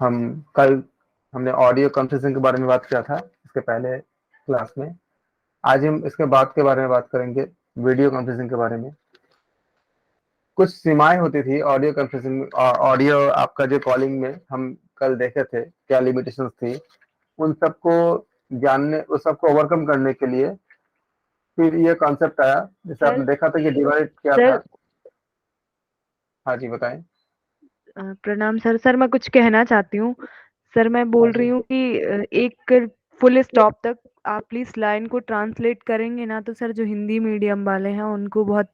हम कल हमने ऑडियो कॉन्फ्रेंसिंग के बारे में बात किया था इसके पहले क्लास में। आज हम इसके बाद के बारे में बात करेंगे, वीडियो कॉन्फ्रेंसिंग के बारे में। कुछ सीमाएं होती थी ऑडियो कॉन्फ्रेंसिंग में, ऑडियो आपका जो कॉलिंग में हम कल देखे थे क्या लिमिटेशंस थी, उन सबको जानने, उस सबको ओवरकम करने के लिए फिर ये कॉन्सेप्ट आया, जैसे आपने सर देखा था कि डिवाइड क्या सर था। हाँ जी बताएं। प्रणाम सर। सर मैं कुछ कहना चाहती हूँ। सर मैं हाँ बोल रही जी। हूँ कि एक फुल स्टॉप तक आप प्लीज लाइन को ट्रांसलेट करेंगे ना, तो सर जो हिंदी मीडियम वाले हैं उनको बहुत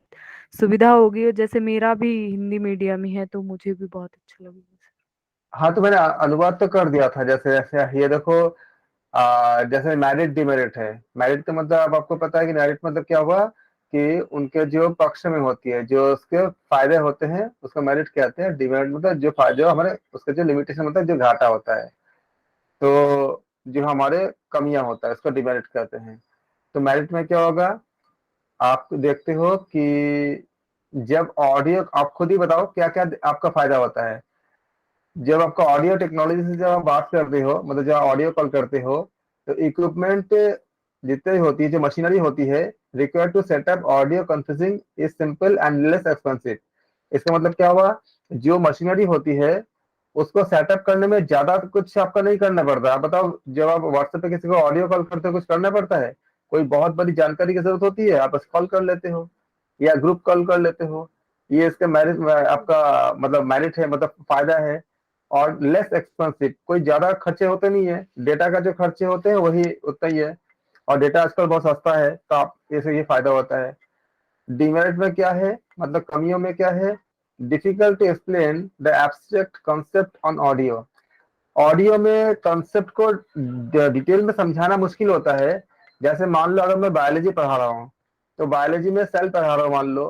सुविधा होगी, और जैसे मेरा भी हिंदी मीडियम ही है तो मुझे भी बहुत अच्छा लगेगा। हाँ तो मैंने अनुवाद तो कर दिया था, जैसे जैसे ये देखो, जैसे मैरिट डिमेरिट है। मैरिट का मतलब अब आपको पता है कि मैरिट मतलब क्या हुआ, कि उनके जो पक्ष में होती है, जो उसके फायदे होते हैं उसको मैरिट कहते हैं। डिमेरिट मतलब जो फायदे हमारे, उसके जो लिमिटेशन मतलब जो घाटा होता है, तो जो हमारे कमियां होता है उसको डिमेरिट कहते हैं। तो मैरिट में क्या होगा, आप देखते हो कि जब ऑडियो, आप खुद ही बताओ क्या क्या आपका फायदा होता है जब आपका ऑडियो टेक्नोलॉजी से जब आप बात करते हो, मतलब जब ऑडियो कॉल करते हो, तो इक्विपमेंट जितने भी होती है, जो मशीनरी होती है, required to setup audio conferencing is simple and less expensive. इसका मतलब क्या हुआ, जो मशीनरी होती है उसको सेटअप करने में ज्यादा कुछ आपका नहीं करना पड़ता। आप बताओ, जब आप व्हाट्सएप पे किसी को ऑडियो कॉल करते हो कुछ करना पड़ता है? कोई बहुत बड़ी जानकारी की जरूरत होती है, आप बस कॉल कर लेते हो या ग्रुप कॉल कर लेते हो। ये इसका मेरिट, आपका मतलब मेरिट है, मतलब फायदा है। और लेस एक्सपेंसिव, कोई ज्यादा खर्चे होते नहीं है, डेटा का जो खर्चे होते हैं वही उतना ही है, और डेटा आजकल बहुत सस्ता है, तो आप इसे ये फायदा होता है। डिमेरिट में क्या है, मतलब कमियों में क्या है, difficult to explain the abstract concept on audio. Audio में कॉन्सेप्ट को डिटेल में समझाना मुश्किल होता है। जैसे मान लो अगर मैं बायोलॉजी पढ़ा रहा हूँ, तो बायोलॉजी में सेल पढ़ा रहा हूँ मान लो,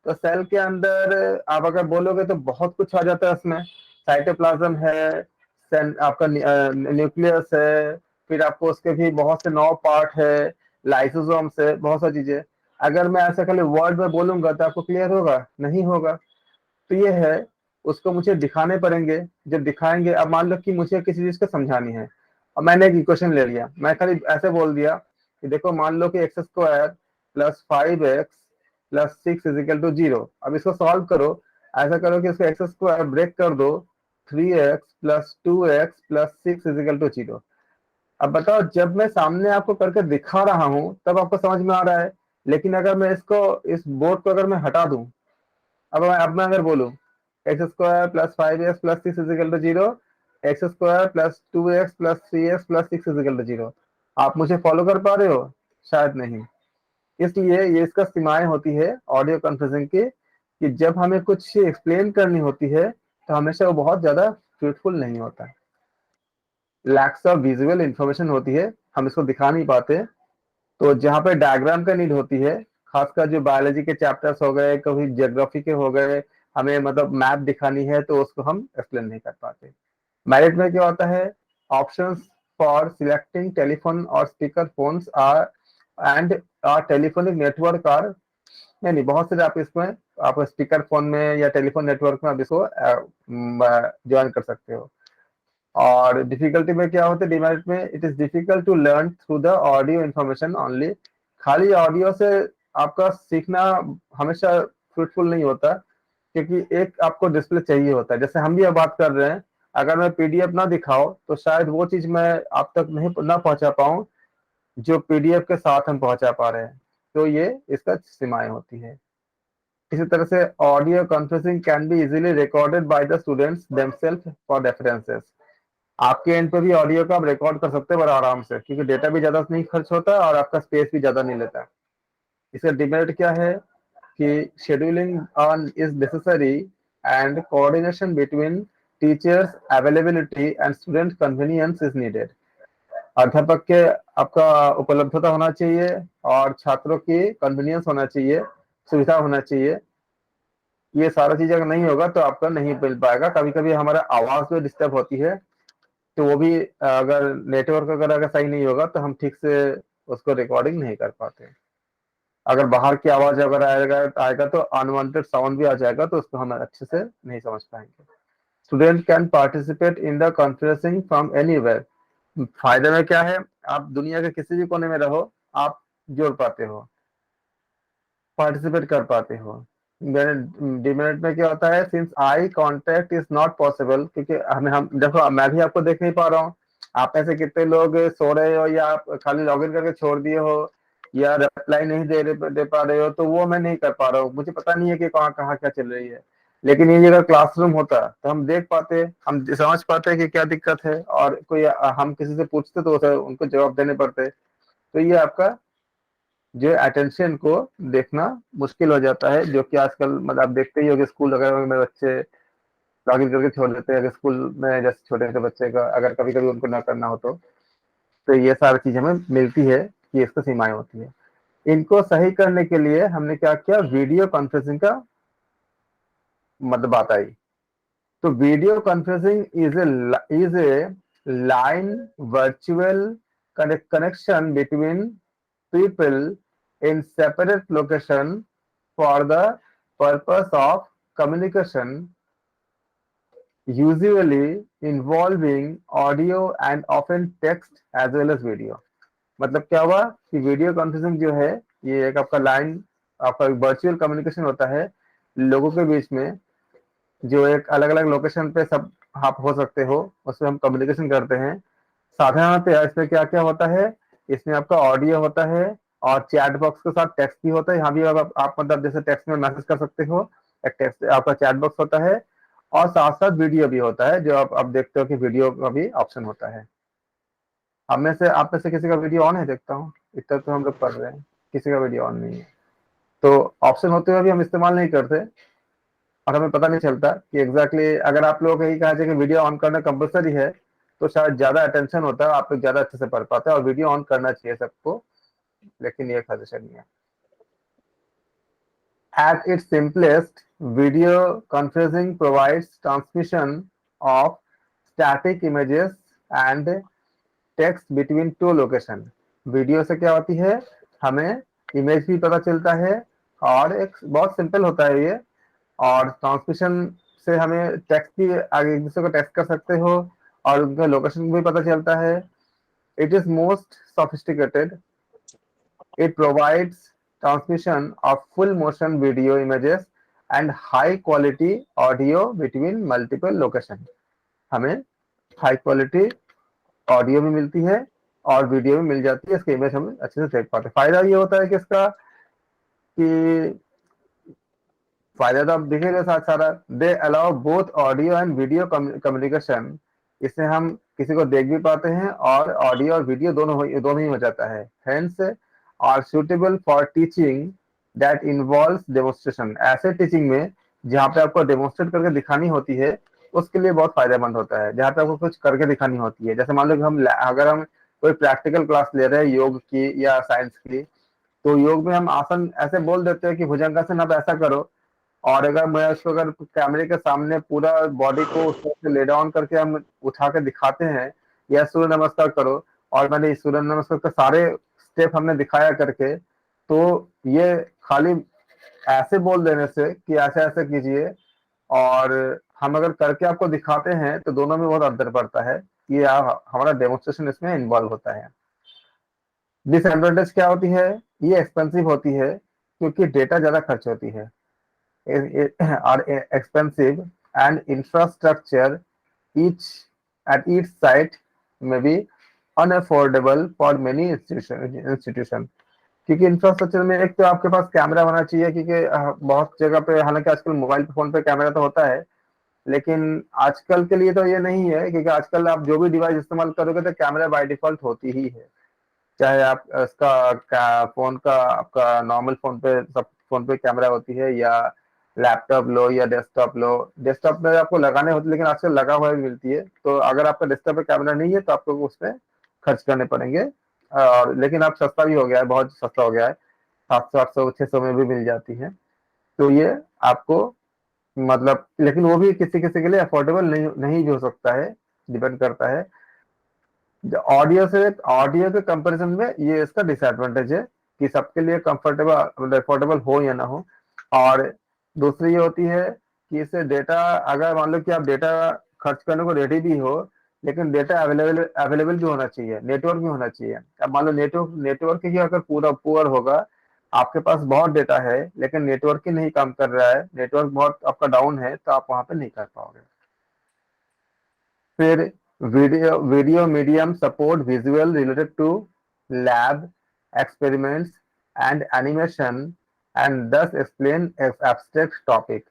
तो सेल के अंदर आप अगर बोलोगे तो बहुत कुछ आ जाता है उसमें। साइटोप्लाज्म है, आपका न्यूक्लियस है, फिर आपको उसके भी बहुत से 9 पार्ट है, लाइसोसोम्स है, बहुत सारी चीजें। अगर मैं ऐसा खाली वर्ड में बोलूंगा तो आपको क्लियर होगा? नहीं होगा। तो ये है, उसको मुझे दिखाने पड़ेंगे। जब दिखाएंगे, अब मान लो कि मुझे किसी चीज को समझानी है, अब मैंने एक इक्वेशन ले लिया, मैं खाली ऐसे बोल दिया कि देखो मान लो कि x square plus 5x plus 6 is equal to 0। अब इसको सॉल्व करो, ऐसा करो कि इसको एक्स स्क्वायर ब्रेक कर दो, 3x plus 2x plus 6 is equal to 0। अब बताओ, जब मैं सामने आपको करके दिखा रहा हूं तब आपको समझ में आ रहा है, लेकिन अगर मैं इसको, इस बोर्ड को अगर मैं हटा दूं, अब मैं अगर बोलूं x square plus 5x plus 6 is equal to 0, x square plus 2x plus 3x plus 6 is equal to 0, आप मुझे फॉलो कर पा रहे हो? शायद नहीं। इसलिए ये इसका सीमाएं होती है ऑडियो कॉन्फ्रेंसिंग की, कि जब हमें कुछ एक्सप्लेन करनी होती है तो हमेशा वो बहुत ज्यादा फ्रूटफुल नहीं होता। लैक्स ऑफ विजुअल इंफॉर्मेशन होती है, हम इसको दिखा नहीं पाते। तो जहाँ पे डायग्राम का नीड होती है, खासकर जो बायोलॉजी के चैप्टर्स हो गए, कभी ज्योग्राफी के हो गए, हमें मतलब मैप दिखानी है तो उसको हम एक्सप्लेन नहीं कर पाते। मेरिट में क्या होता है, ऑप्शंस फॉर सिलेक्टिंग टेलीफोन और speaker phones are and are telephonic network are, नहीं नहीं, बहुत से आप इसमें, आप स्पीकर फोन में या टेलीफोन नेटवर्क में आप इसको ज्वाइन कर सकते हो। और डिफिकल्टी में क्या होता है, डिमेरिट में, it is difficult to learn through the audio information only. खाली ऑडियो से आपका सीखना हमेशा फ्रूटफुल नहीं होता, क्योंकि एक आपको डिस्प्ले चाहिए होता है। जैसे हम भी अब बात कर रहे हैं, अगर मैं पीडीएफ ना दिखाऊं तो शायद वो चीज मैं आप तक नहीं ना पहुंचा पाऊं जो पीडीएफ के साथ हम पहुंचा पा रहे हैं। तो ये इसका सीमाएं होती है। इसी तरह से audio conferencing can be easily recorded by the students themself for references. आपके एंड पे भी ऑडियो का आप रिकॉर्ड कर सकते हैं बड़ा आराम से, क्योंकि डेटा भी ज्यादा नहीं खर्च होता और आपका स्पेस भी ज्यादा नहीं लेता। इसका डिमेरिट क्या है, कि scheduling on is necessary and coordination between teachers availability and student convenience is needed. अध्यापक के आपका उपलब्धता होना चाहिए और छात्रों की कन्वीनियंस होना चाहिए, सुविधा होना चाहिए। ये सारा चीज अगर नहीं होगा तो आपका नहीं मिल पाएगा। कभी कभी हमारा आवाज भी डिस्टर्ब होती है, तो वो भी अगर नेटवर्क अगर सही नहीं होगा तो हम ठीक से उसको रिकॉर्डिंग नहीं कर पाते। अगर बाहर की आवाज अगर आएगा आएगा तो अनवांटेड साउंड भी आ जाएगा, तो उसको हम अच्छे से नहीं समझ पाएंगे। Student can participate in the conferencing from anywhere. फायदे में क्या है, आप दुनिया के किसी भी कोने में रहो, आप जोड़ पाते हो, पार्टिसिपेट कर पाते हो। डिमेरिट में क्या होता है, since eye contact is not possible, क्योंकि हम देखो, मैं भी आपको देख नहीं पा रहा हूँ, आप में से कितने लोग सो रहे हो या आप खाली लॉगिन करके छोड़ दिए हो या रिप्लाई नहीं दे पा रहे हो, तो वो मैं नहीं कर पा रहा हूँ, मुझे पता नहीं है कि कहाँ कहाँ क्या चल रही है। लेकिन ये अगर क्लासरूम होता तो हम देख पाते, हम समझ पाते कि क्या दिक्कत है, और कोई हम किसी से पूछते तो उनको जवाब देने पड़ते। तो ये आपका जो अटेंशन को देखना मुश्किल हो जाता है, जो कि आजकल मतलब आप देखते ही हो कि स्कूल वगैरह में बच्चे लॉगिन करके छोड़ देते हैं, अगर स्कूल में जैसे छोटे छोटे बच्चे का अगर कभी कभी उनको ना करना हो तो ये सारी चीज हमें मिलती है कि इसको सीमाएं होती है। इनको सही करने के लिए हमने क्या किया, वीडियो कॉन्फ्रेंसिंग का मतलब बात आई। तो video conferencing is a line virtual connection between people in separate location for the purpose of communication, usually involving audio and often text as well as video। मतलब क्या हुआ कि वीडियो कॉन्फ्रेंसिंग जो है, ये एक आपका लाइन, आपका वर्चुअल कम्युनिकेशन होता है लोगों के बीच में, जो एक अलग अलग लोकेशन पे सब आप हो सकते हो, उसमें हम कम्युनिकेशन करते हैं। साधारणतः इसमें क्या क्या होता है, इसमें आपका ऑडियो होता है और चैट बॉक्स के साथ टेक्स्ट भी होता है। यहाँ भी आप मतलब जैसे टेक्स्ट में मैसेज कर सकते हो, एक टेक्स्ट आपका चैट बॉक्स होता है, और साथ साथ वीडियो भी होता है, जो आप देखते हो कि वीडियो का भी ऑप्शन होता है। आप में से किसी का वीडियो ऑन है, देखता हूँ, इतना तो हम लोग पढ़ रहे हैं, किसी का वीडियो ऑन नहीं है, तो ऑप्शन होते हुए भी हम इस्तेमाल नहीं करते, और हमें पता नहीं चलता कि एग्जैक्टली अगर आप लोग यही कहा जाए कि वीडियो ऑन करना कंपलसरी है, तो शायद ज्यादा अटेंशन होता है, आप लोग ज्यादा अच्छे से पढ़ पाते हैं, और वीडियो ऑन करना चाहिए सबको, लेकिन ये सजेशन नहीं है। At its simplest, video conferencing provides transmission of static images and text between two location। Video से क्या होती है, हमें इमेज भी पता चलता है, और एक बहुत सिंपल होता है ये, और ट्रांसमिशन से हमें टेक्स्ट भी आगे एक दूसरे को टेक्स्ट कर सकते हो, और उनका लोकेशन भी पता चलता है। It is most sophisticated, it provides transmission of full motion video images and high quality audio between multiple location। हमें हाई क्वालिटी ऑडियो भी मिलती है और वीडियो भी मिल जाती है, इसकी इमेज हम अच्छे से देख पाते हैं। फायदा ये होता है कि इसका कि फायदा तो आप देखेंगे साथ सारा, they allow both audio and video communication. इससे हम किसी को देख भी पाते हैं, और ऑडियो और वीडियो दोनों ही हो जाता है। Hence are suitable for teaching that involves demonstration. ऐसे टीचिंग में जहाँ पे आपको डेमोन्स्ट्रेट करके दिखानी होती है, उसके लिए बहुत फायदेमंद होता है। जहाँ पे आपको कुछ करके दिखानी होती है, जैसे मान लो कि अगर हम कोई प्रैक्टिकल क्लास ले रहे हैं योग की या साइंस की, तो योग में हम आसन ऐसे बोल देते हैं कि भुजंगासन आप ऐसा करो, और अगर मैं उसको अगर कैमरे के सामने पूरा बॉडी को उस तरह से ले डाउन करके हम उठा के दिखाते हैं, या सूर्य नमस्कार करो, और मैंने सूर्य नमस्कार के सारे स्टेप हमने दिखाया करके, तो ये खाली ऐसे बोल देने से कि ऐसे ऐसे कीजिए, और हम अगर करके आपको दिखाते हैं, तो दोनों में बहुत अंतर पड़ता है। ये हमारा डेमोन्स्ट्रेशन इसमें इन्वॉल्व होता है। डिसएडवांटेज क्या होती है, ये एक्सपेंसिव होती है, क्योंकि डेटा ज्यादा खर्च होती है, are expensive, and infrastructure each each site may be unaffordable for many institution। क्योंकि इंफ्रास्ट्रक्चर में एक तो आपके पास कैमरा होना चाहिए, क्योंकि बहुत जगह पे, हालांकि आजकल मोबाइल फोन पे कैमरा तो होता है, लेकिन आजकल के लिए तो ये नहीं है, क्योंकि आजकल आप जो भी डिवाइस इस्तेमाल करोगे तो कैमरा बाय डिफॉल्ट होती ही है। चाहे आप फोन का आपका नॉर्मल फोन पे, सब फोन पे कैमरा होती है, या लैपटॉप लो या डेस्कटॉप लो, डेस्कटॉप में आपको लगाने होते, लेकिन आजकल लगा हुआ भी मिलती है। तो अगर आपका डेस्कटॉप पे कैमरा नहीं है, तो आपको उसमें खर्च करने पड़ेंगे, और लेकिन आप सस्ता भी हो गया है, बहुत सस्ता हो गया है, 700 800 600 में भी मिल जाती है। तो ये आपको मतलब, लेकिन वो भी किसी किसी के लिए अफोर्डेबल नहीं नहीं भी हो सकता है, डिपेंड करता है। ऑडियो के कंपैरिजन में ये इसका डिसएडवांटेज है, कि सबके लिए कंफर्टेबल मतलब अफोर्डेबल हो या ना हो। और दूसरी ये होती है कि इससे डेटा, अगर मान लो कि आप डेटा खर्च करने को रेडी भी हो, लेकिन डेटा अवेलेबल अवेलेबल भी होना चाहिए, नेटवर्क भी होना चाहिए। अब मान लो नेटवर्क नेटवर्क ही अगर पूरा पुअर होगा, आपके पास बहुत डेटा है लेकिन नेटवर्क ही नहीं काम कर रहा है, नेटवर्क बहुत आपका डाउन है, तो आप वहां पे नहीं कर पाओगे। फिर video video medium support visual related to lab experiments and animation and thus explain abstract topic.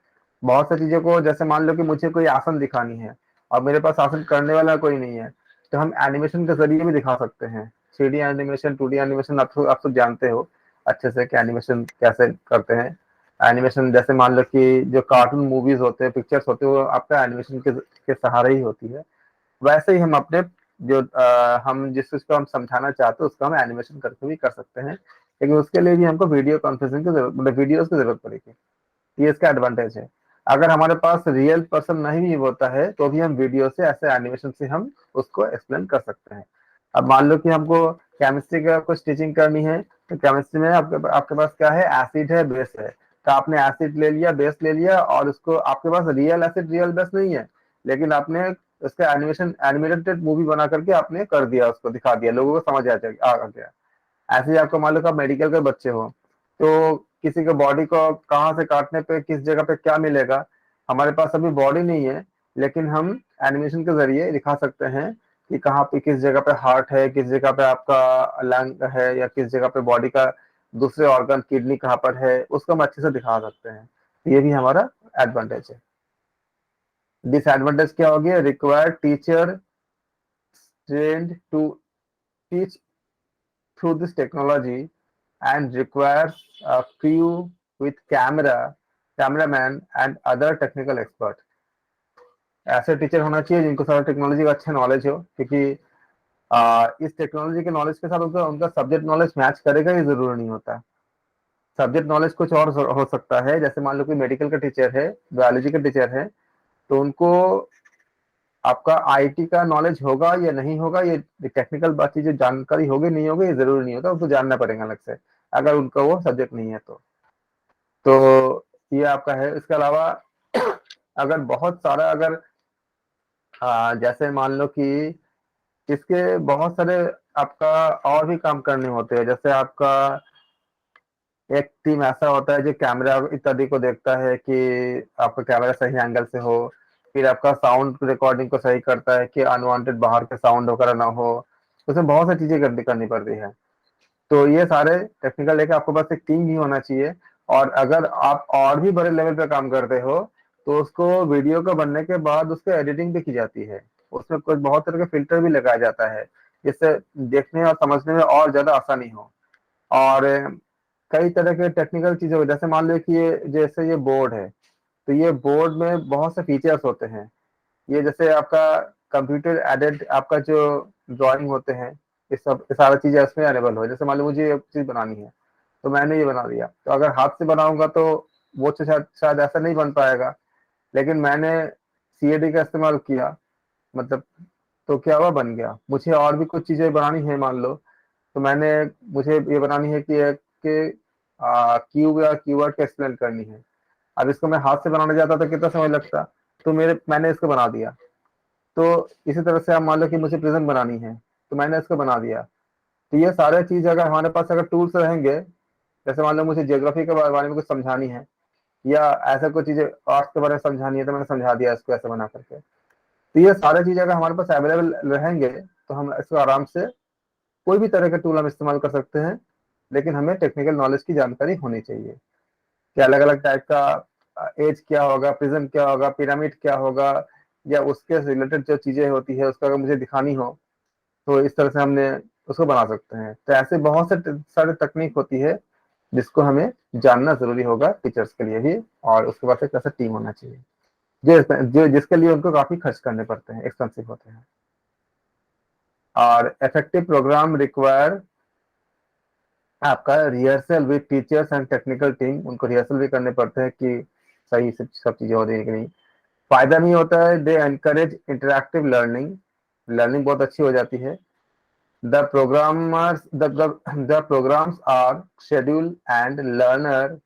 बहुत सी चीजों को, जैसे मान लो कि मुझे कोई आसन दिखानी है और मेरे पास आसन करने वाला कोई नहीं है, तो हम एनिमेशन के जरिए भी दिखा सकते हैं। 3D एनिमेशन, 2D एनिमेशन, आप तो जानते हो अच्छे से कि एनिमेशन कैसे करते हैं। एनिमेशन जैसे मान लो कि जो कार्टून मूवीज होते हैं, पिक्चर्स होते हैं, वो आपका एनिमेशन के सहारे ही होती है। वैसे ही हम अपने जो हम जिस चीज को हम समझाना चाहते हैं उसको हम एनिमेशन करके भी कर सकते हैं, लेकिन उसके लिए भी हमको वीडियो कॉन्फ्रेंसिंग की जरूरत, मतलब वीडियोस की जरूरत पड़ेगी। ये इसका एडवांटेज है। अगर हमारे पास रियल पर्सन नहीं भी होता है तो भी हम वीडियो से, ऐसे एनिमेशन से हम उसको एक्सप्लेन कर सकते हैं। अब मान लो कि हमको केमिस्ट्री का कुछ टीचिंग करनी है, तो केमिस्ट्री में आपके आपके पास क्या है, एसिड है, बेस है। तो आपने एसिड ले लिया, बेस ले लिया, और उसको आपके पास रियल एसिड रियल बेस नहीं है, लेकिन आपने उसका एनिमेशन एनिमेटेड मूवी बना करके आपने कर दिया, उसको दिखा दिया, लोगों को समझ आ गया। ऐसे ही आपको मान लो कि आप मेडिकल के बच्चे हो, तो किसी के बॉडी को कहाँ से काटने पे किस जगह पे क्या मिलेगा, हमारे पास अभी बॉडी नहीं है, लेकिन हम एनिमेशन के जरिए दिखा सकते हैं कि कहाँ पे किस जगह पे हार्ट है, किस जगह पे आपका लंग है, या किस जगह पे बॉडी का दूसरे ऑर्गन, किडनी कहाँ पर है, उसको हम अच्छे से दिखा सकते हैं। तो ये भी हमारा एडवांटेज है। डिसएडवांटेज क्या हो गया, required teacher trained to teach through this technology and requires a crew with cameraman and other technical expert। ऐसे टीचर होना चाहिए जिनको सारा टेक्नोलॉजी का अच्छा नॉलेज हो, क्योंकि इस टेक्नोलॉजी के नॉलेज के साथ उनका उनका सब्जेक्ट नॉलेज मैच करेगा, ये जरूरी नहीं होता। सब्जेक्ट नॉलेज कुछ और हो सकता है, जैसे मान लो कि मेडिकल का टीचर है, बायोलॉजी का टीचर है, तो उनको आपका आईटी का नॉलेज होगा या नहीं होगा, ये टेक्निकल बात चीजें जानकारी होगी नहीं होगी, ये जरूरी नहीं होता, उनको जानना पड़ेगा अलग से, अगर उनका वो सब्जेक्ट नहीं है तो ये आपका है। इसके अलावा अगर बहुत सारा, अगर जैसे मान लो कि इसके बहुत सारे आपका और भी काम करने होते हैं, जैसे आपका एक टीम ऐसा होता है जो कैमरा इत्यादि को देखता है कि आपका कैमरा सही एंगल से हो, फिर आपका साउंड रिकॉर्डिंग को सही करता है कि अनवांटेड बाहर के साउंड वगैरह ना हो, उसमें बहुत सारी चीजें करनी पड़ती है। तो ये सारे टेक्निकल लेके आपके पास एक टीम भी होना चाहिए। और अगर आप और भी बड़े लेवल पे काम करते हो, तो उसको वीडियो का बनने के बाद उसको एडिटिंग भी की जाती है, उसमें कुछ बहुत तरह के फिल्टर भी लगाया जाता है, जिससे देखने और समझने में और ज्यादा आसानी हो। और कई तरह के टेक्निकल चीजें हो, जैसे मान लो कि ये जैसे ये बोर्ड है, तो ये बोर्ड में बहुत से फीचर्स होते हैं। ये जैसे आपका कंप्यूटर एडेड आपका जो ड्राइंग होते हैं, ये सारा चीजें इसमें अवेलेबल हो। जैसे मान लो मुझे ये चीज बनानी है, तो मैंने ये बना दिया, तो अगर हाथ से बनाऊंगा तो वो तो शायद शायद ऐसा नहीं बन पाएगा, लेकिन मैंने सीएडी का इस्तेमाल किया, मतलब, तो क्या हुआ, बन गया। मुझे और भी कुछ चीजें बनानी है मान लो, तो मुझे ये बनानी है कि क्यूब या कीवर्ड का एक्सप्लेन करनी है। अब इसको मैं हाथ से बनाने जाता तो कितना समय लगता, तो मैंने इसको बना दिया। तो इसी तरह से आप मान लो कि मुझे प्रिज्म बनानी है, तो मैंने इसको बना दिया। तो ये सारे चीज अगर हमारे पास अगर टूल्स रहेंगे, जैसे मान लो मुझे ज्योग्राफी के बारे में कुछ समझानी है, या ऐसा कुछ चीजें आर्ट्स के बारे में समझानी है, तो मैंने समझा दिया इसको ऐसे बना करके। तो ये सारे चीजें अगर हमारे पास अवेलेबल रहेंगे, तो हम इसको आराम से कोई भी तरह का टूल हम इस्तेमाल कर सकते हैं, लेकिन हमें टेक्निकल नॉलेज की जानकारी होनी चाहिए कि अलग अलग टाइप का एज क्या होगा, प्रिज्म क्या होगा, पिरामिड क्या होगा, या उसके रिलेटेड जो चीजें होती है उसका अगर मुझे दिखानी हो, तो इस तरह से हमने उसको बना सकते हैं। तो ऐसे बहुत से सारे तकनीक होती है जिसको हमें जानना जरूरी होगा टीचर्स के लिए भी, और उसके बाद एक ऐसा टीम होना चाहिए जो जिसके लिए उनको काफी खर्च करने पड़ते हैं, एक्सपेंसिव होते हैं। और इफेक्टिव प्रोग्राम रिक्वायर आपका rehearsal with teachers and technical team, उनको रिहर्सल भी करने पड़ते हैं कि सही से सब चीजें हो रही है कि नहीं। फायदा नहीं होता है, they encourage interactive learning, learning बहुत अच्छी हो जाती है। The programs are schedule and learner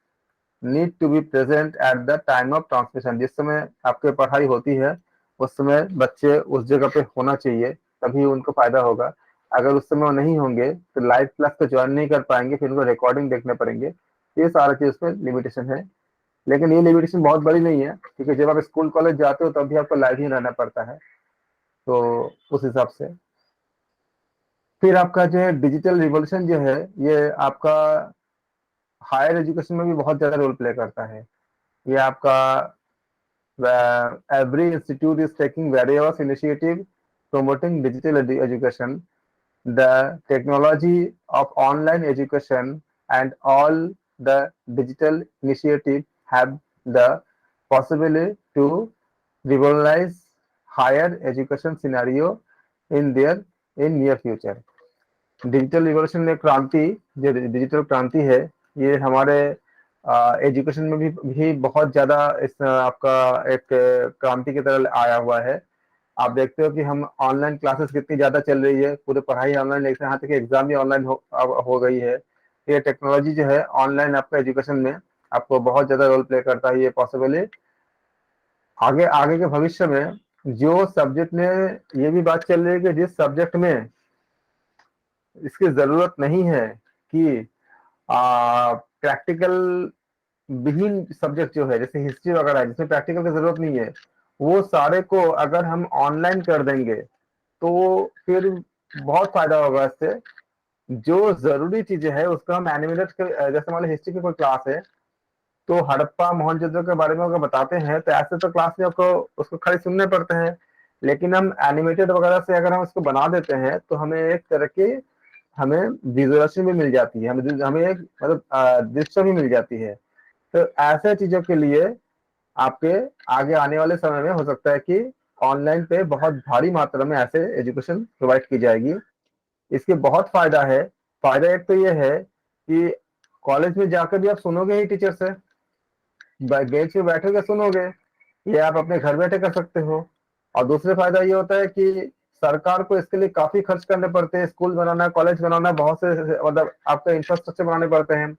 need to be present at the time of transmission. जिस समय आपकी पढ़ाई होती है उस समय बच्चे उस जगह पे होना चाहिए, तभी उनको फायदा होगा। अगर उस समय वो नहीं होंगे तो लाइव क्लास को ज्वाइन नहीं कर पाएंगे, फिर उनको रिकॉर्डिंग देखने पड़ेंगे। ये सारा चीज उसमें लिमिटेशन है। लेकिन ये लिमिटेशन बहुत बड़ी नहीं है, क्योंकि जब आप स्कूल कॉलेज जाते हो तब भी आपको लाइव ही रहना पड़ता है। तो उस हिसाब से फिर आपका जो है डिजिटल रिवॉल्यूशन जो है, ये आपका हायर एजुकेशन में भी बहुत ज्यादा रोल प्ले करता है। ये आपका every institute is taking various initiative promoting digital education. The technology of online education and all the digital initiative have the possibility to revolutionize higher education scenario in their in near future. Digital revolution में क्रांति, जो digital क्रांति है, ये हमारे education में भी बहुत ज्यादा इस आपका एक क्रांति की तरह आया हुआ है। आप देखते हो कि हम ऑनलाइन क्लासेस कितनी ज्यादा चल रही है, पूरी पढ़ाई ऑनलाइन, लेकर यहाँ तक कि एग्जाम भी ऑनलाइन हो गई है। ये टेक्नोलॉजी जो है ऑनलाइन आपका एजुकेशन में आपको बहुत ज्यादा रोल प्ले करता है। ये पॉसिबल है आगे आगे के भविष्य में। जो सब्जेक्ट में ये भी बात चल रही है कि जिस सब्जेक्ट में इसकी जरूरत नहीं है कि प्रैक्टिकल विहीन सब्जेक्ट जो है, जैसे हिस्ट्री वगैरह है, जिसमें प्रैक्टिकल की जरूरत नहीं है, वो सारे को अगर हम ऑनलाइन कर देंगे तो फिर बहुत फायदा होगा इससे। जो जरूरी चीजें है उसका हम एनिमेटेड, जैसे मान लो हिस्ट्री की कोई क्लास है, तो हड़प्पा मोहनजोदड़ो के बारे में अगर बताते हैं तो ऐसे तो क्लास में आपको उसको खाली सुनने पड़ते हैं। लेकिन हम एनिमेटेड वगैरह से अगर हम उसको बना देते हैं तो हमें एक तरह की हमें विजुअलाइजेशन भी मिल जाती है, हमें एक मतलब दृश्य भी मिल जाती है। तो ऐसे चीजों के लिए आपके आगे आने वाले समय में हो सकता है कि ऑनलाइन पे बहुत भारी मात्रा में ऐसे एजुकेशन प्रोवाइड की जाएगी। इसके बहुत फायदा है। फायदा एक तो ये है कि कॉलेज में जाकर भी आप सुनोगे ही टीचर से, बेंच पे बैठोगे सुनोगे, ये आप अपने घर बैठे कर सकते हो। और दूसरा फायदा ये होता है कि सरकार को इसके लिए काफी खर्च करने पड़ते हैं, स्कूल बनाना, कॉलेज बनाना, बहुत से मतलब आपका इंफ्रास्ट्रक्चर बनाने पड़ते हैं।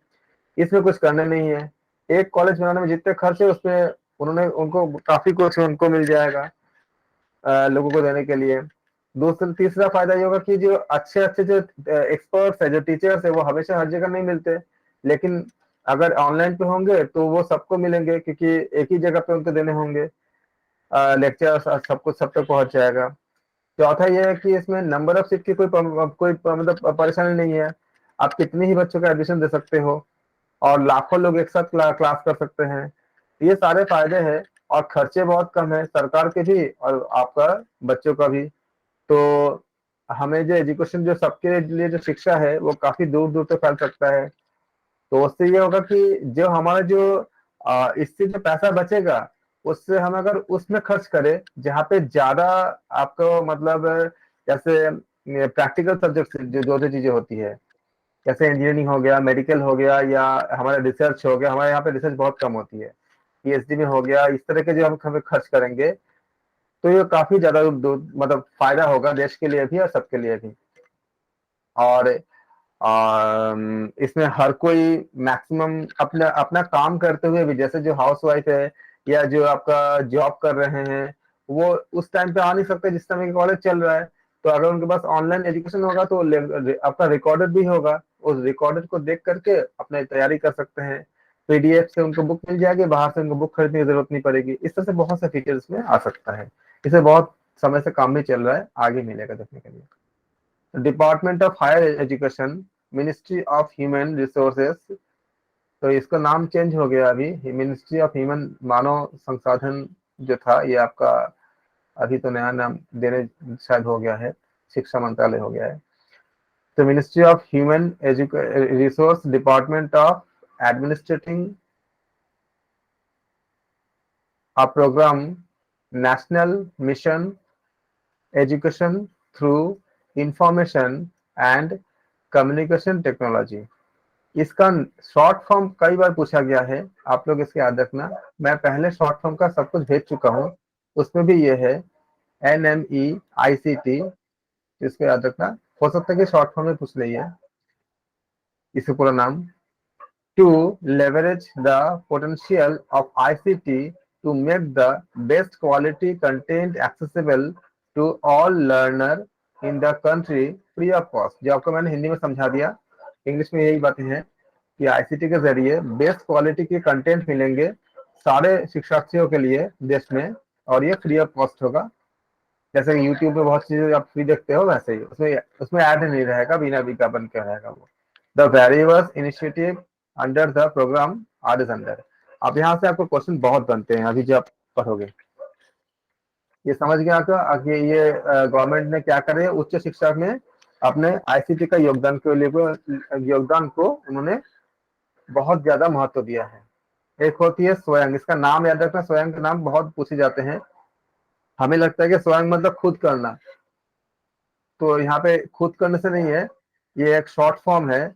इसमें कुछ करने नहीं है। एक कॉलेज बनाने में जितने खर्च है उसमें उन्होंने उनको काफी कुछ उनको मिल जाएगा लोगों को देने के लिए। दूसरा तीसरा फायदा ये होगा कि जो अच्छे अच्छे जो एक्सपर्ट्स है, जो टीचर्स है, वो हमेशा हर जगह नहीं मिलते। लेकिन अगर ऑनलाइन पे होंगे तो वो सबको मिलेंगे, क्योंकि एक ही जगह पे उनको देने होंगे लेक्चर, सब कुछ सब तक पहुंच जाएगा। चौथा ये है कि इसमें नंबर ऑफ सीट की मतलब परेशानी नहीं है। आप कितने ही बच्चों का एडमिशन दे सकते हो और लाखों लोग एक साथ क्लास कर सकते हैं। ये सारे फायदे हैं और खर्चे बहुत कम है, सरकार के भी और आपका बच्चों का भी। तो हमें जो एजुकेशन, जो सबके लिए जो शिक्षा है, वो काफी दूर दूर तक फैल सकता है। तो उससे ये होगा कि जो हमारा जो इससे जो पैसा बचेगा, उससे हम अगर उसमें खर्च करें जहाँ पे ज्यादा आपको मतलब जैसे प्रैक्टिकल सब्जेक्ट जो जो जो चीजें होती है, जैसे इंजीनियरिंग हो गया, मेडिकल हो गया, या हमारा रिसर्च हो गया। हमारे यहाँ पे रिसर्च बहुत कम होती है, पीएचडी में हो गया, इस तरह के जो हम हमें खर्च करेंगे तो ये काफी ज्यादा मतलब फायदा होगा देश के लिए भी और सबके लिए भी। और इसमें हर कोई मैक्सिमम अपना अपना काम करते हुए भी, जैसे जो हाउस वाइफ है या जो आपका जॉब कर रहे हैं, वो उस टाइम पे आ नहीं सकते जिस समय कॉलेज चल रहा है। तो अगर उनके पास ऑनलाइन एजुकेशन होगा तो आपका रिकॉर्डेड भी होगा, उस रिकॉर्डेड को देख करके अपने तैयारी कर सकते हैं। पीडीएफ से उनको बुक मिल जाएगी, बाहर से उनको बुक खरीदने की जरूरत नहीं पड़ेगी। इस तरह से बहुत से फीचर्स में आ सकता है। इसे बहुत समय से काम भी चल रहा है, आगे मिलेगा देखने के लिए। Department of higher education, ministry of human resources, तो इसका नाम चेंज हो गया अभी, मिनिस्ट्री ऑफ ह्यूमन मानव संसाधन जो था, ये आपका अभी तो नया नाम देने शायद हो गया है, शिक्षा मंत्रालय हो गया है। तो ministry of human resource, department of administrating a program, national mission education through information and communication technology. इसका शॉर्ट फॉर्म कई बार पूछा गया है, आप लोग इसके याद रखना। मैं पहले शॉर्ट फॉर्म का सब कुछ भेज चुका हूँ, उसमें भी ये है NMEICT, इसको याद रखना। हो सकता है कि शॉर्ट फॉर्म में पूछ लिया इसका पूरा नाम। to leverage the potential of ICT to make the best quality content accessible to all learner in the country free of cost। जो आपको मैंने हिंदी में समझा दिया, इंग्लिश में यही बातें हैं कि आईसीटी के जरिए बेस्ट क्वालिटी के कंटेंट मिलेंगे सारे शिक्षार्थियों के लिए देश में, और ये फ्री ऑफ कॉस्ट होगा। जैसे यूट्यूब पे बहुत चीजें आप फ्री देखते हो, वैसे ही उसमें उसमें ऐड नहीं रहेगा, बिना विज्ञापन के रहेगा वो। The various initiative under the program are is under. अब यहाँ से आपको क्वेश्चन बहुत बनते हैं अभी जो आप पढ़ोगे। ये समझ गया आपका कि ये गवर्नमेंट ने क्या करे उच्च शिक्षा में अपने आईसीटी का योगदान के लिए, योगदान को उन्होंने बहुत ज्यादा महत्व दिया है। एक होती है स्वयं, इसका नाम याद रखना, स्वयं के नाम बहुत पूछे जाते हैं। हमें लगता है कि स्वयं मतलब खुद करना, तो यहाँ पे खुद करने से नहीं है, ये एक शॉर्ट फॉर्म है।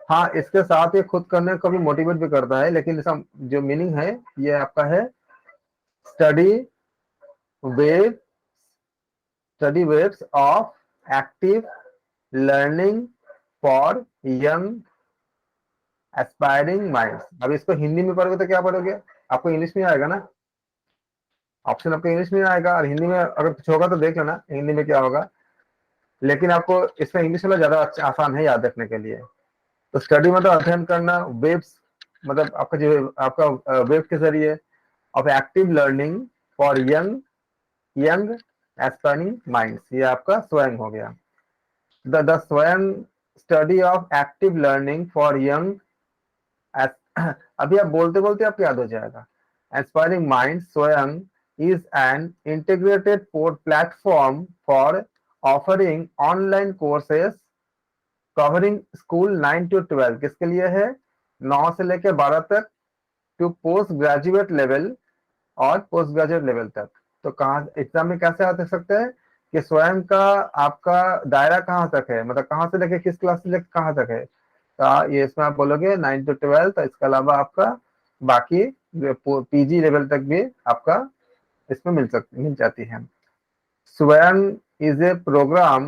हाँ, इसके साथ ये खुद करने को भी मोटिवेट भी करता है, लेकिन इसका जो मीनिंग है ये आपका है study wave, study waves of active learning for young aspiring minds. अब इसको हिंदी में पढ़ोगे तो क्या पढ़ोगे, आपको इंग्लिश में आएगा ना, ऑप्शन आपको इंग्लिश में आएगा, और हिंदी में अगर कुछ होगा तो देख लेना हिंदी में क्या होगा, लेकिन आपको इसका इंग्लिश वाला ज्यादा आसान है याद रखने के लिए। तो स्टडी मतलब अध्ययन करना, वेब्स मतलब आपका जो आपका वेब के जरिए of active learning for young young aspiring minds, ये आपका स्वयं हो गया। द स्वयं study of active learning for young, अभी आप बोलते बोलते आपको याद हो जाएगा। एस्पायरिंग माइंड स्वयं is an integrated platform for offering online courses covering school 9 to 12। किसके लिए है, 9 से लेकर 12 तक, टू पोस्ट ग्रेजुएट लेवल और पोस्ट ग्रेजुएट लेवल तक। तो कहाँ एग्जाम में कैसे आ सकते हैं कि स्वयं का आपका दायरा कहाँ तक है, मतलब कहाँ से लेके किस क्लास से लेकर कहाँ तक है। तो ये इसमें आप बोलोगे 9 to 12, तो इसके अलावा आपका बाकी पीजी लेवल तक भी आपका इसमें मिल जाती है। स्वयं इज ए प्रोग्राम,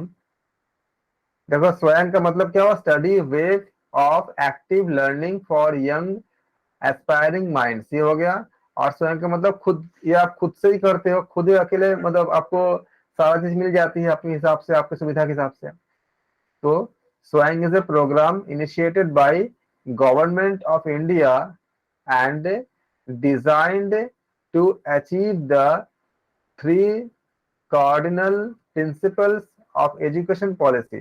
देखो स्वयं का मतलब क्या हुआ, study wave of active learning for young aspiring minds, ये हो गया। और स्वयं का मतलब खुद, ये आप खुद से ही करते हो, खुद ही अकेले, मतलब आपको सारा चीज मिल जाती है अपने हिसाब से, आपकी सुविधा के हिसाब से। तो Swayam is a program initiated by government of India and designed to achieve the 3 cardinal principles of education policy.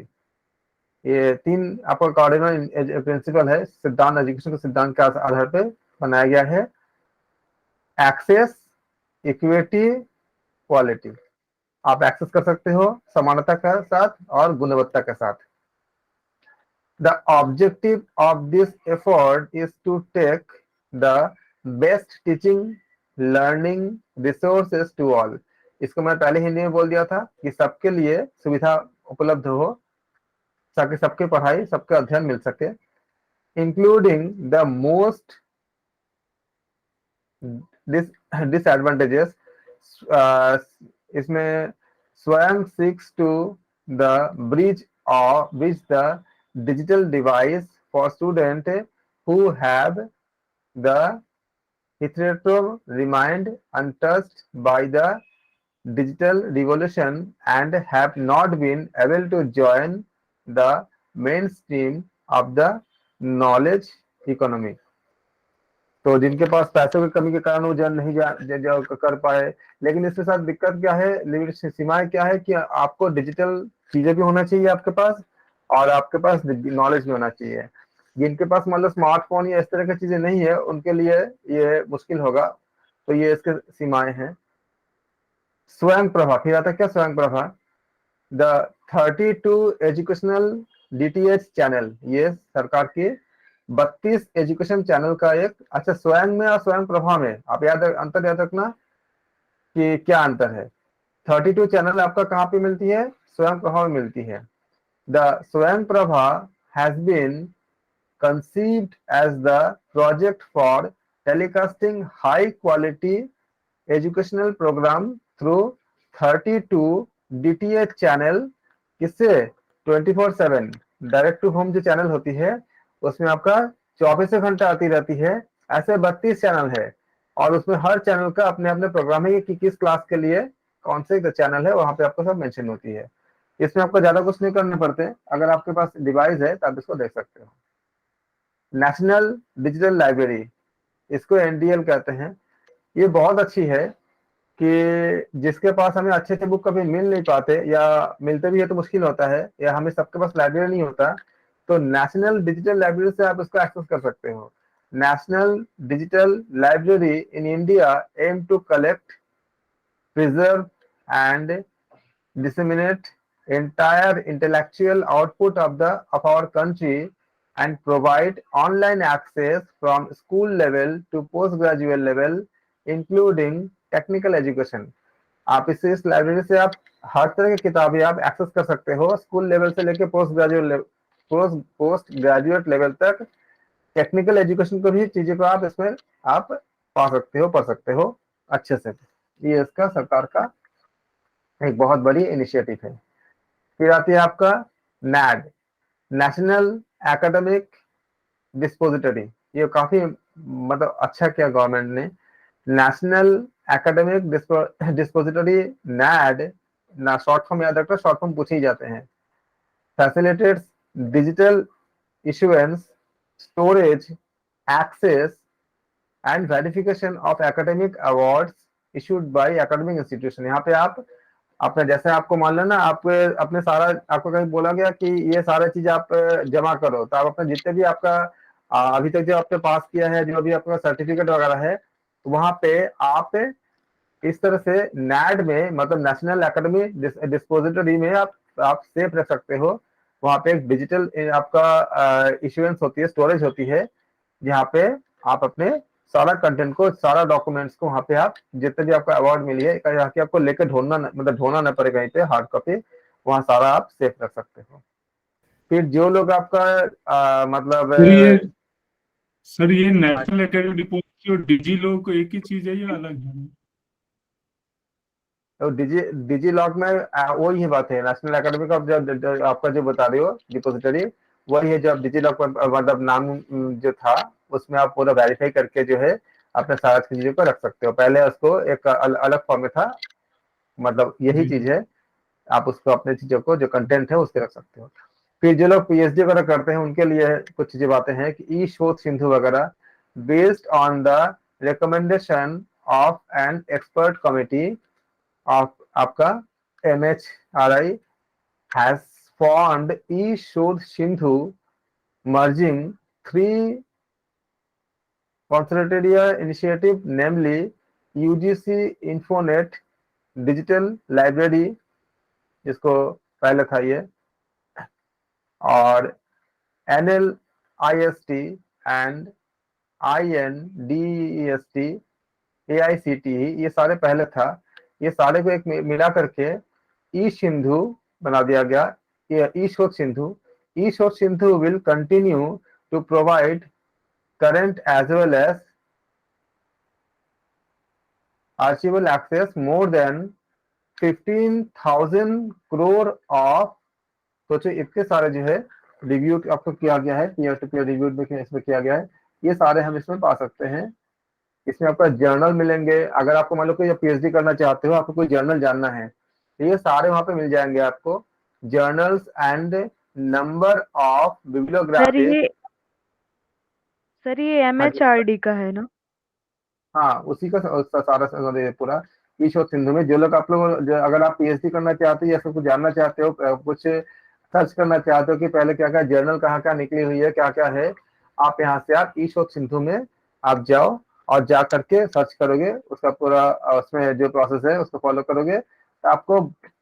ये 3 आपका कार्डिनल प्रिंसिपल है, सिद्धांत, एजुकेशन के सिद्धांत के आधार पर बनाया गया है। Access, equity, quality. आप एक्सेस कर सकते हो समानता के साथ और गुणवत्ता के साथ। The objective of this effort is to take the best teaching learning resources to all. इसको मैं पहले हिंदी में बोल दिया था कि सबके लिए सुविधा उपलब्ध हो, ताकि सबकी पढ़ाई, सबका अध्ययन मिल सके, इंक्लूडिंग द मोस्ट डिसएडवांटेजेस। इसमें Swayam seeks to the bridge the digital device for student who have the hitherto remained untouched by the digital revolution and have not been able to join the mainstream of the knowledge economy। तो जिनके पास पैसों की कमी के कारण वो जन नहीं कर पाए, लेकिन इसके साथ दिक्कत क्या है, लिमिट सीमाएं क्या है कि आपको डिजिटल चीजें भी होना चाहिए आपके पास, और आपके पास नॉलेज भी होना चाहिए। जिनके पास मतलब स्मार्टफोन या इस तरह की चीजें नहीं है, उनके लिए ये मुश्किल होगा। तो ये इसके सीमाएं हैं। स्वयं प्रभा, फिर आता क्या स्वयं Prabha, the 32 educational DTH channel, ये सरकार की 32 एजुकेशन चैनल का एक। अच्छा, स्वयं में और स्वयं प्रभा में आप अंतर याद रखना कि क्या अंतर है। 32 चैनल आपका कहाँ पे मिलती है, स्वयं प्रभा में मिलती है। The Swayam Prabha has been conceived as the project for telecasting high quality educational program through 32 DTH channel. किससे, 24/7 डायरेक्ट टू होम जो चैनल होती है उसमें आपका 24 घंटे आती रहती है। ऐसे 32 चैनल है और उसमें हर चैनल का अपने अपने प्रोग्राम है कि किस क्लास के लिए कौन से चैनल है, वहां पे आपको सब मेंशन होती है। इसमें आपको ज्यादा कुछ नहीं करना पड़ते, अगर आपके पास डिवाइस है तो आप इसको देख सकते हो। नेशनल डिजिटल लाइब्रेरी, इसको एनडीएल कहते हैं। ये बहुत अच्छी है कि जिसके पास हमें अच्छे से बुक कभी मिल नहीं पाते, या मिलते भी है तो मुश्किल होता है, या हमें सबके पास लाइब्रेरी नहीं होता, तो नेशनल डिजिटल लाइब्रेरी से आप इसको एक्सेस कर सकते हो। National digital library in India aim to collect, preserve and disseminate entire intellectual output of our country and provide online access from school level to postgraduate level including technical education। आप इस library से आप हर तरह की किताबें आप access कर सकते हो, स्कूल लेवल से लेकर पोस्ट ग्रेजुएट लेवल तक। टेक्निकल एजुकेशन को भी चीजों को आप इसमें आप पा सकते हो, पढ़ सकते हो अच्छे से। ये इसका सरकार का एक बहुत बड़ी इनिशिएटिव है। फिर आती है आपका नैड, नेशनल एकेडमिक डिस्पोजिटरी। ये काफी मतलब अच्छा किया गवर्नमेंट ने। नेशनल एकेडमिक डिस्पोजिटरी, नैड ना, शॉर्ट फॉर्म याद रखना, शॉर्ट फॉर्म पूछे ही जाते हैं। Facilitates digital issuance, storage, access and verification of academic awards issued by academic institution. यहाँ पे आप अपने, जैसे आपको मान लो ना, आप अपने सारा, आपको कहीं बोला गया कि ये सारा चीज आप जमा करो, तो आप अपने जितने भी आपका अभी तक जो आपने पास किया है, जो भी आपका सर्टिफिकेट वगैरह है, तो वहां पे आप इस तरह से नैड में, मतलब नेशनल एकेडमी डिस्पोजिटरी में आप सेफ रख सकते हो। वहां पे एक डिजिटल आपका इशुएंस होती है, स्टोरेज होती है, जहाँ पे आप अपने सारा कंटेंट को, सारा डॉक्यूमेंट्स को वहां पे आप जितने भी आपको अवार्ड मिली है, यहाँ के आपको लेकर मतलब ढूंढना न पड़े कहीं पे हार्ड कॉपी, वहाँ सारा आप सेफ रख सकते हो। फिर जो लोग आपका मतलब सर ये सर ये नेशनल एकेडमिक डिपॉजिटरी और डिजी लॉक एक ही चीज है या अलग है? तो डिजी लॉक में वही है बात है, नेशनल एकेडमी का जो आपका जो बता रहे हो डिपोजिटरी, वही है जो आप डिजी लॉक पर मतलब नाम जो था, उसमें आप पूरा वेरीफाई करके जो है अपने सारा चीजों को रख सकते हो। पहले उसको एक अलग फॉर्म में था, मतलब यही जी चीज है, आप उसको अपने चीजों को जो कंटेंट है उसके रख सकते हो। फिर जो लोग पीएचडी वगैरह करते हैं उनके लिए कुछ चीजें बातें हैं कि ई शोध सिंधु वगैरह, based on the recommendation of an expert committee of आपका MHRI has formed eShod Sindhu, merging three consortia initiative, namely UGC Infonet Digital Library, जिसको पहले था ये, और NLIST and INDEST AICTE, ये सारे पहले था। ये सारे को एक मिला करके ई सिंधु बना दिया गया, ये ई Shodh Sindhu. E Shodh Sindhu will continue to provide current as well as archival access more than 15,000 crore of, सोचो इतने सारे जो है रिव्यू आपको किया गया है, पीयर टू पीयर रिव्यू में इसमें किया गया है, ये सारे हम इसमें पा सकते हैं। इसमें आपका जर्नल मिलेंगे, अगर आपको मान लो कोई पीएचडी करना चाहते हो, आपको कोई जर्नल जानना है, तो ये सारे वहां पे मिल जाएंगे आपको, journals and number of bibliography. Sir ये हाँ जी, MHRD का है ना? हाँ उसी का सारा पूरा ईश और सिंधु में। जो लोग आप लोग अगर आप पीएचडी करना चाहते हो या फिर कुछ जानना चाहते हो, कुछ सर्च करना चाहते हो कि पहले क्या क्या जर्नल कहाँ क्या निकली हुई है, क्या क्या है, आप यहाँ से आप ईश और सिंधु में आप जाओ और जा करके सर्च करोगे, उसका पूरा उसमें जो प्रोसेस है उसको फॉलो करोगे, तो आपको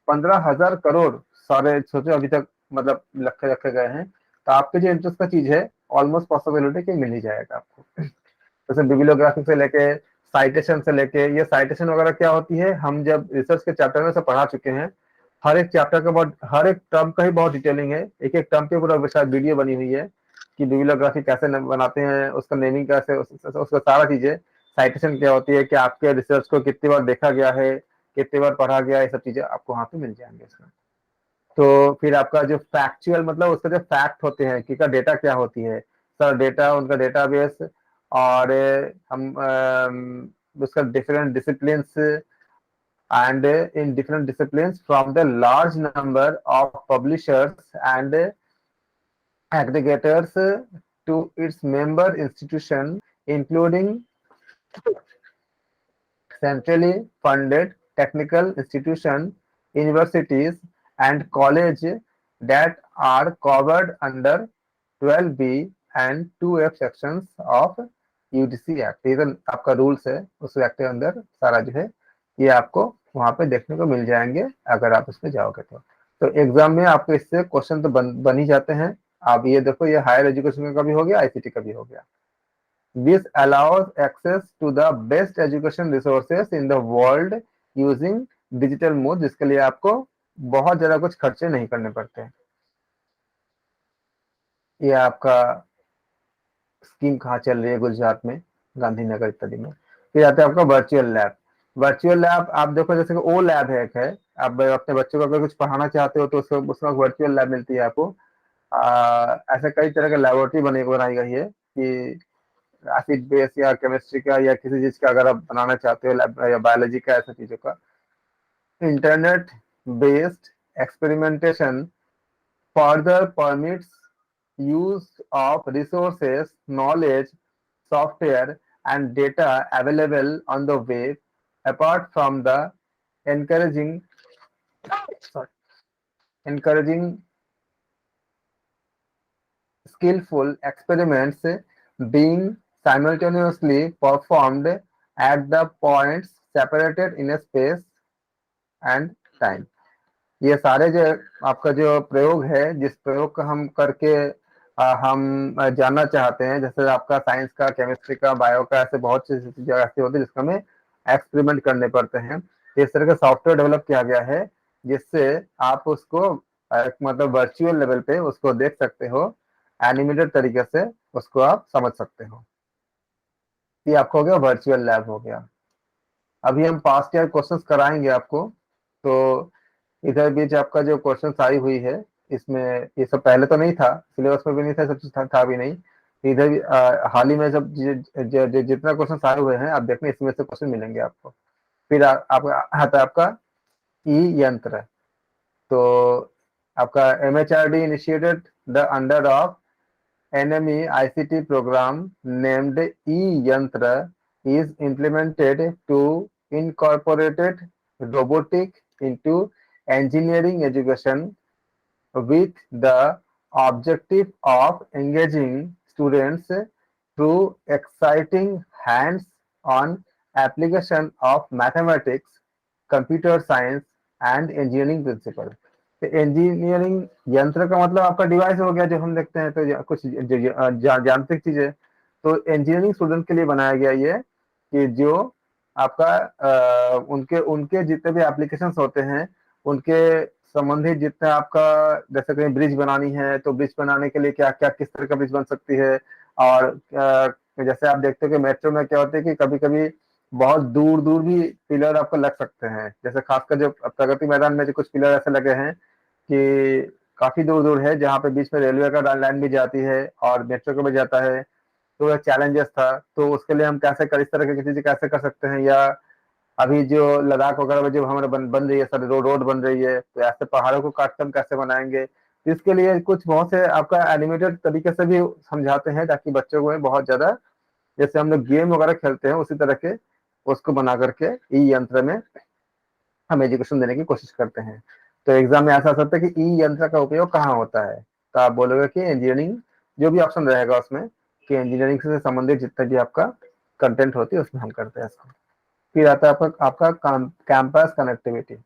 15,000 करोड़ सारे सोचो अभी तक मतलब रखे रखे गए हैं। तो आपके जो इंटरेस्ट का चीज है, ऑलमोस्ट पॉसिबिलिटी कि मिल ही जाएगा आपको। जैसे बिब्लियोग्राफी से लेके, साइटेशन से लेके, ये साइटेशन वगैरह क्या होती है, हम जब रिसर्च के चैप्टर में से पढ़ा चुके हैं, हर एक चैप्टर का बहुत, हर एक टर्म का ही बहुत डिटेलिंग है, एक एक टर्म पे पूरा शायद वीडियो बनी हुई है कि बिब्लियोग्राफी कैसे बनाते हैं, उसका नेमिंग कैसे, उसका सारा चीजें। साइटेशन क्या होती है कि आपके रिसर्च को कितनी बार देखा गया है, कितनी बार पढ़ा गया है, ये सब चीजें आपको वहां पे मिल जाएंगे इसमें। तो फिर आपका जो फैक्चुअल मतलब उसका जो फैक्ट होते हैं कि का डेटा क्या होती है, सारा डेटा, उनका डेटाबेस, और हम उसका different disciplines and in different disciplines from the large number of publishers and aggregators to its member institution, including centrally funded technical institutions, universities, and colleges that are covered under 12B and 2F sections of UGC act. ये तो आपका rules है, उस act के अंदर सारा जो है ये आपको वहां पे देखने को मिल जाएंगे अगर आप उसमें जाओगे तो एग्जाम में आपको इससे क्वेश्चन तो बन ही जाते हैं। आप ये देखो, ये हायर एजुकेशन का भी हो गया, आईसीटी का भी हो गया। This allows access to the best education resources in the world using digital mode, जिसके लिए आपको बहुत ज्यादा कुछ खर्चे नहीं करने पड़ते हैं। ये आपका स्कीम कहाँ चल रही है? गुजरात में, गांधीनगर इत्यादि में। फिर आता है आपका वर्चुअल लैब। वर्चुअल लैब आप देखो, जैसे कि ओ लैब है एक है, आप अपने बच्चों को अगर कुछ पढ़ाना चाहते हो तो उसमें वर्चुअल लैब मिलती है आपको। ऐसे कई तरह के लेबोरेटरी बनाई गई है कि एसिड बेस या केमिस्ट्री का या किसी चीज का अगर आप बनाना चाहते हो, या बायोलॉजी का, ऐसा चीजों का। Internet based experimentation further permits use of resources, knowledge, software, and data available on the web, apart from the encouraging skillful experiments being simultaneously performed at the points separated in a space and time। ये सारे जो आपका जो प्रयोग है, जिस प्रयोग का हम करके हम जानना चाहते हैं, जैसे आपका साइंस का, केमिस्ट्री का, बायो का, ऐसे बहुत सी चीजें ऐसी होती है जिसका हमें एक्सपेरिमेंट करने पड़ते हैं। इस तरह का सॉफ्टवेयर डेवलप किया गया है जिससे आप उसको मतलब वर्चुअल लेवल पे उसको देख सकते हो, एनिमेटेड तरीके से उसको आप समझ सकते हो। ये आपका हो गया वर्चुअल लैब हो गया। अभी हम पास्ट ईयर क्वेश्चंस कराएंगे आपको। तो इधर बीच आपका जो क्वेश्चन आई हुई है, इसमें ये सब पहले तो नहीं था, सिलेबस में भी नहीं था, सब चीज था भी नहीं। इधर भी हाल ही में सब जितना क्वेश्चन आए हुए हैं आप देखने, इसमें से क्वेश्चन मिलेंगे आपको। फिर आपका आता है आपका ई यंत्र। तो आपका MHRD initiated the under of NME ICT program named E-Yantra is implemented to incorporate robotic into engineering education with the objective of engaging students through exciting hands-on application of mathematics, computer science and engineering principles। Engineering यंत्र का मतलब आपका device हो गया जो हम देखते हैं, तो कुछ यांत्रिक चीजें। तो इंजीनियरिंग स्टूडेंट के लिए बनाया गया ये, कि जो आपका उनके उनके जितने भी एप्लीकेशंस होते हैं, उनके संबंधित जितने आपका, जैसे कहीं ब्रिज बनानी है तो ब्रिज बनाने के लिए क्या क्या किस तरह का ब्रिज बन सकती है। और जैसे आप देखते हो कि मेट्रो में क्या होता है कि कभी कभी बहुत दूर दूर भी पिलर आपको लग सकते हैं। जैसे खासकर जो प्रगति मैदान में जो कुछ पिलर ऐसे लगे हैं कि काफी दूर दूर है, जहाँ पे बीच में रेलवे का लाइन भी जाती है और मेट्रो का भी जाता है। तो एक चैलेंजेस था, तो उसके लिए हम कैसे इस तरह की चीजें कैसे कर सकते हैं। या अभी जो लद्दाख वगैरह में जो हमारे बन रही है, सर रोड बन रही है, तो ऐसे पहाड़ों को काट हम कैसे बनाएंगे। इसके लिए कुछ बहुत से आपका एनिमेटेड तरीके से भी समझाते हैं, ताकि बच्चों को बहुत ज्यादा, जैसे हम लोग गेम वगैरह खेलते हैं उसी तरह के उसको बना करके ई यंत्र में हम एजुकेशन देने की कोशिश करते हैं। तो एग्जाम में ऐसा आ सकता है कि ई यंत्र का उपयोग कहाँ होता है, तो आप बोलोगे कि इंजीनियरिंग, जो भी ऑप्शन रहेगा उसमें, कि इंजीनियरिंग से संबंधित जितना भी आपका कंटेंट होती है उसमें हम करते हैं इसको। फिर आता है आपका campus connectivity.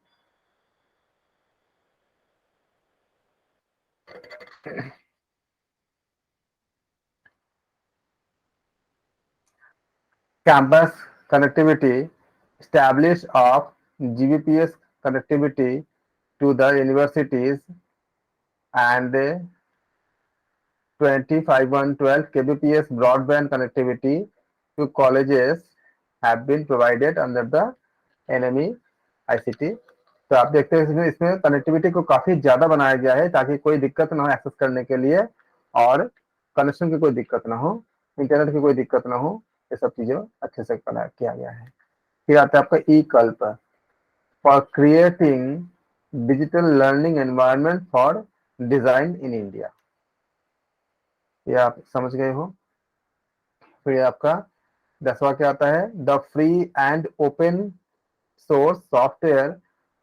Campus connectivity established of GBPS connectivity to the universities and 2512 kbps broadband connectivity to colleges have been provided under the NME ICT। तो आप देखते हैं इसमें कनेक्टिविटी को काफी ज्यादा बनाया गया है ताकि कोई दिक्कत ना हो एक्सेस करने के लिए, और कनेक्शन की कोई दिक्कत ना हो, इंटरनेट की कोई दिक्कत ना हो, ये सब चीजें अच्छे से किया गया है। फिर आता है आपका ई कल्प, for creating digital learning environment for design in India. ये आप समझ गए हो। फिर आपका 10वां क्या आता है, the free and open source software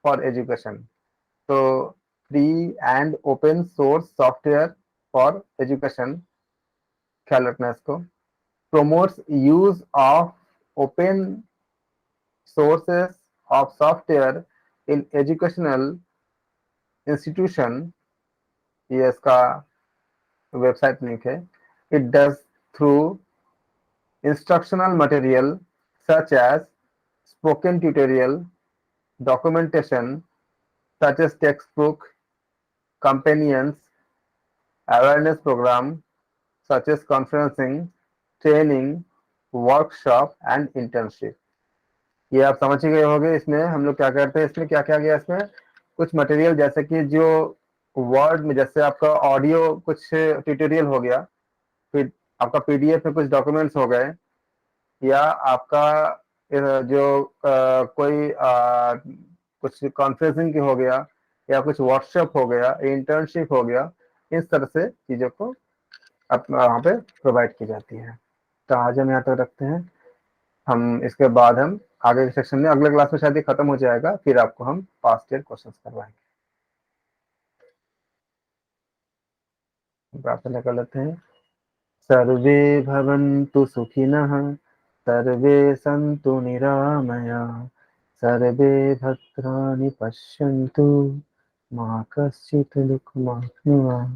for education. तो free and open source software for education, ख्याल रखना है इसको। promotes use of open sources of software in educational institution, ये इसका वेबसाइट लिंक है। It does through instructional material such as spoken tutorial, documentation such as textbook, companions, awareness program such as conferencing, training, workshop and internship। ये आप समझ ही गए होंगे। इसमें हम लोग क्या करते हैं, इसमें क्या क्या गया, इसमें कुछ मटेरियल जैसे कि जो वर्ड में, जैसे आपका ऑडियो कुछ ट्यूटोरियल हो गया, फिर आपका पीडीएफ में कुछ डॉक्यूमेंट्स हो गए, या आपका जो कोई कुछ कॉन्फ्रेंसिंग की हो गया, या कुछ वर्कशॉप हो गया, इंटर्नशिप हो गया, इस तरह से चीजों को अपना वहाँ पे प्रोवाइड की जाती है। तो आज हम यहाँ तक रखते हैं। हम इसके बाद हम आगे के सेक्शन में, अगले क्लास में शायद ये खत्म हो जाएगा, फिर आपको हम पास्ट ईयर क्वेश्चंस करवाएंगे। प्रार्थना कर लेते हैं। सर्वे भवन्तु सुखिनः, सर्वे सन्तु निरामया, सर्वे भद्राणि पश्यन्तु, मा कश्चित् दुःखमाप्नुयात्।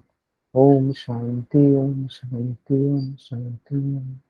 ओम शांति, ओम शांति, ओम शांति।